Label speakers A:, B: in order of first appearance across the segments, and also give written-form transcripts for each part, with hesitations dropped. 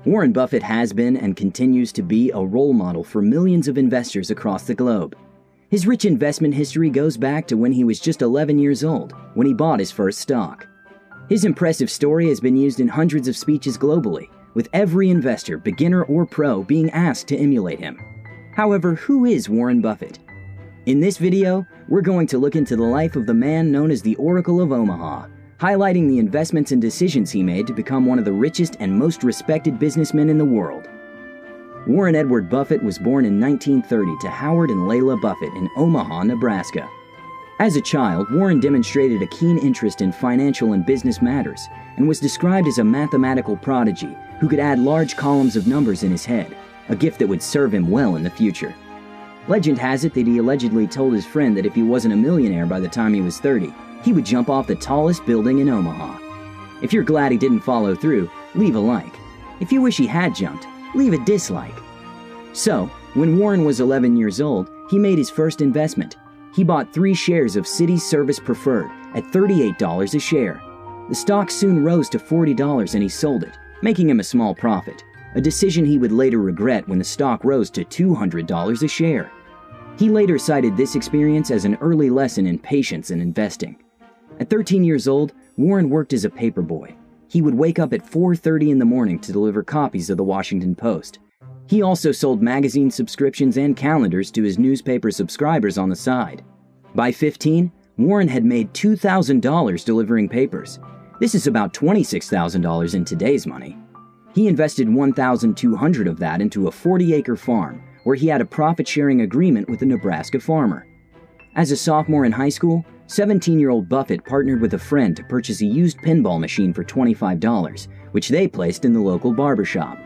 A: Warren Buffett has been and continues to be a role model for millions of investors across the globe. His rich investment history goes back to when he was just 11 years old, when he bought his first stock. His impressive story has been used in hundreds of speeches globally, with every investor, beginner or pro, being asked to emulate him. However, who is Warren Buffett? In this video, we're going to look into the life of the man known as the Oracle of Omaha, highlighting the investments and decisions he made to become one of the richest and most respected businessmen in the world. Warren Edward Buffett was born in 1930 to Howard and Layla Buffett in Omaha, Nebraska. As a child, Warren demonstrated a keen interest in financial and business matters and was described as a mathematical prodigy who could add large columns of numbers in his head, a gift that would serve him well in the future. Legend has it that he allegedly told his friend that if he wasn't a millionaire by the time he was 30, he would jump off the tallest building in Omaha. If you're glad he didn't follow through, leave a like. If you wish he had jumped, leave a dislike. So, when Warren was 11 years old, he made his first investment. He bought 3 shares of Citi Service Preferred at $38 a share. The stock soon rose to $40 and he sold it, making him a small profit, a decision he would later regret when the stock rose to $200 a share. He later cited this experience as an early lesson in patience and investing. At 13 years old, Warren worked as a paperboy. He would wake up at 4:30 in the morning to deliver copies of the Washington Post. He also sold magazine subscriptions and calendars to his newspaper subscribers on the side. By 15, Warren had made $2,000 delivering papers. This is about $26,000 in today's money. He invested $1,200 of that into a 40-acre farm where he had a profit-sharing agreement with a Nebraska farmer. As a sophomore in high school, 17-year-old Buffett partnered with a friend to purchase a used pinball machine for $25, which they placed in the local barbershop.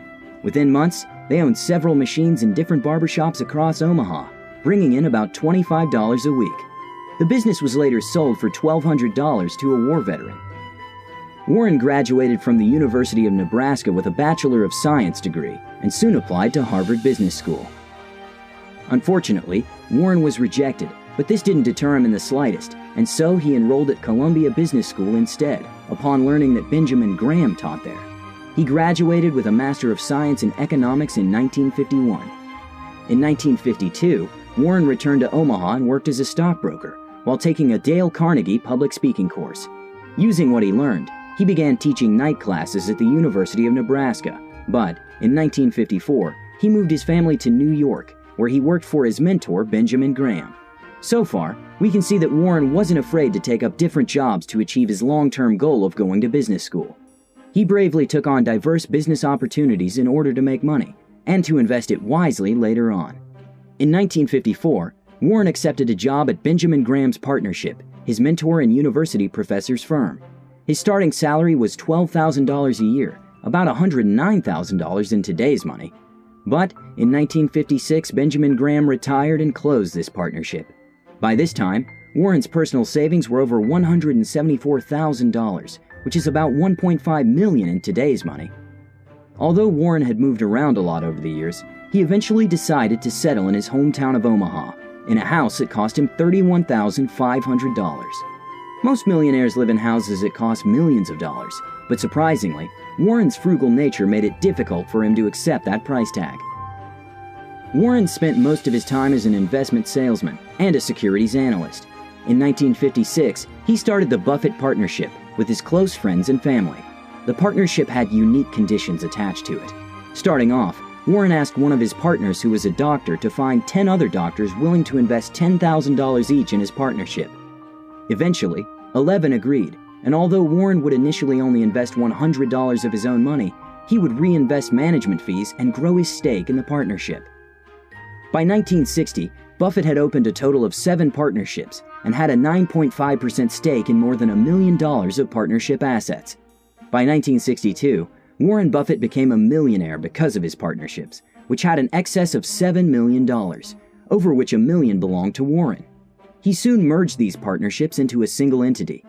A: Within months, they owned several machines in different barbershops across Omaha, bringing in about $25 a week. The business was later sold for $1,200 to a war veteran. Warren graduated from the University of Nebraska with a Bachelor of Science degree and soon applied to Harvard Business School. Unfortunately, Warren was rejected, but this didn't deter him in the slightest, and so he enrolled at Columbia Business School instead, upon learning that Benjamin Graham taught there. He graduated with a Master of Science in Economics in 1951. In 1952, Warren returned to Omaha and worked as a stockbroker, while taking a Dale Carnegie public speaking course. Using what he learned, he began teaching night classes at the University of Nebraska, but in 1954, he moved his family to New York, where he worked for his mentor, Benjamin Graham. So far, we can see that Warren wasn't afraid to take up different jobs to achieve his long-term goal of going to business school. He bravely took on diverse business opportunities in order to make money, and to invest it wisely later on. In 1954, Warren accepted a job at Benjamin Graham's partnership, his mentor and university professor's firm. His starting salary was $12,000 a year, about $109,000 in today's money. But in 1956, Benjamin Graham retired and closed this partnership. By this time, Warren's personal savings were over $174,000, which is about $1.5 million in today's money. Although Warren had moved around a lot over the years, he eventually decided to settle in his hometown of Omaha, in a house that cost him $31,500. Most millionaires live in houses that cost millions of dollars, but surprisingly, Warren's frugal nature made it difficult for him to accept that price tag. Warren spent most of his time as an investment salesman and a securities analyst. In 1956, he started the Buffett Partnership with his close friends and family. The partnership had unique conditions attached to it. Starting off, Warren asked one of his partners who was a doctor to find 10 other doctors willing to invest $10,000 each in his partnership. Eventually, 11 agreed, and although Warren would initially only invest $100 of his own money, he would reinvest management fees and grow his stake in the partnership. By 1960, Buffett had opened a total of 7 partnerships and had a 9.5% stake in more than $1 million of partnership assets. By 1962, Warren Buffett became a millionaire because of his partnerships, which had an excess of $7 million, over which $1 million belonged to Warren. He soon merged these partnerships into a single entity.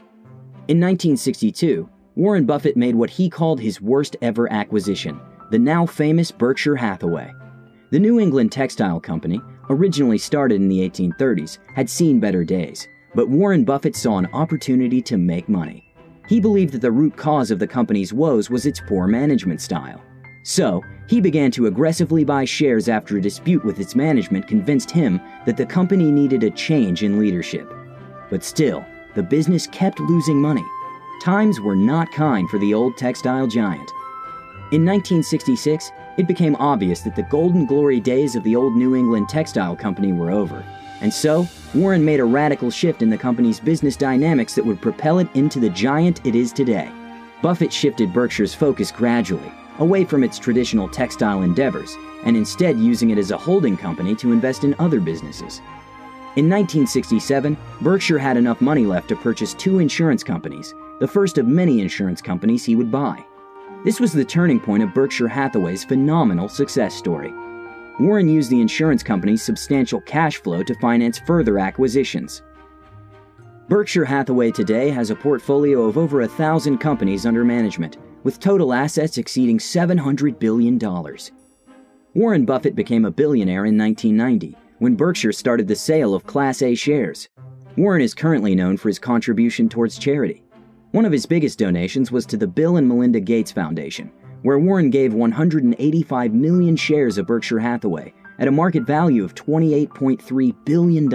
A: In 1962, Warren Buffett made what he called his worst ever acquisition, the now famous Berkshire Hathaway. The New England textile company, originally started in the 1830s, had seen better days, but Warren Buffett saw an opportunity to make money. He believed that the root cause of the company's woes was its poor management style. So, he began to aggressively buy shares after a dispute with its management convinced him that the company needed a change in leadership. But still, the business kept losing money. Times were not kind for the old textile giant. In 1966, it became obvious that the golden glory days of the old New England Textile Company were over. And so, Warren made a radical shift in the company's business dynamics that would propel it into the giant it is today. Buffett shifted Berkshire's focus gradually, away from its traditional textile endeavors, and instead using it as a holding company to invest in other businesses. In 1967, Berkshire had enough money left to purchase 2 insurance companies, the first of many insurance companies he would buy. This was the turning point of Berkshire Hathaway's phenomenal success story. Warren used the insurance company's substantial cash flow to finance further acquisitions. Berkshire Hathaway today has a portfolio of over 1,000 companies under management, with total assets exceeding $700 billion. Warren Buffett became a billionaire in 1990, when Berkshire started the sale of Class A shares. Warren is currently known for his contribution towards charity. One of his biggest donations was to the Bill and Melinda Gates Foundation, where Warren gave 185 million shares of Berkshire Hathaway at a market value of $28.3 billion.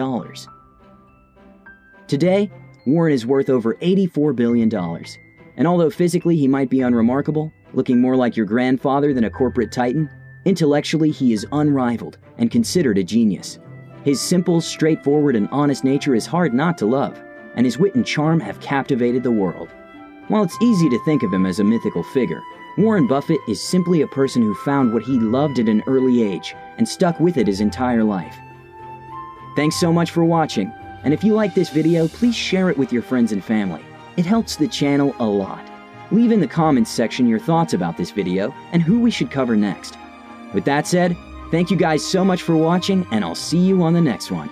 A: Today, Warren is worth over $84 billion. And although physically he might be unremarkable, looking more like your grandfather than a corporate titan, intellectually he is unrivaled and considered a genius. His simple, straightforward, and honest nature is hard not to love, and his wit and charm have captivated the world. While it's easy to think of him as a mythical figure, Warren Buffett is simply a person who found what he loved at an early age and stuck with it his entire life. Thanks so much for watching, and if you like this video, please share it with your friends and family. It helps the channel a lot. Leave in the comments section your thoughts about this video and who we should cover next. With that said, thank you guys so much for watching, and I'll see you on the next one.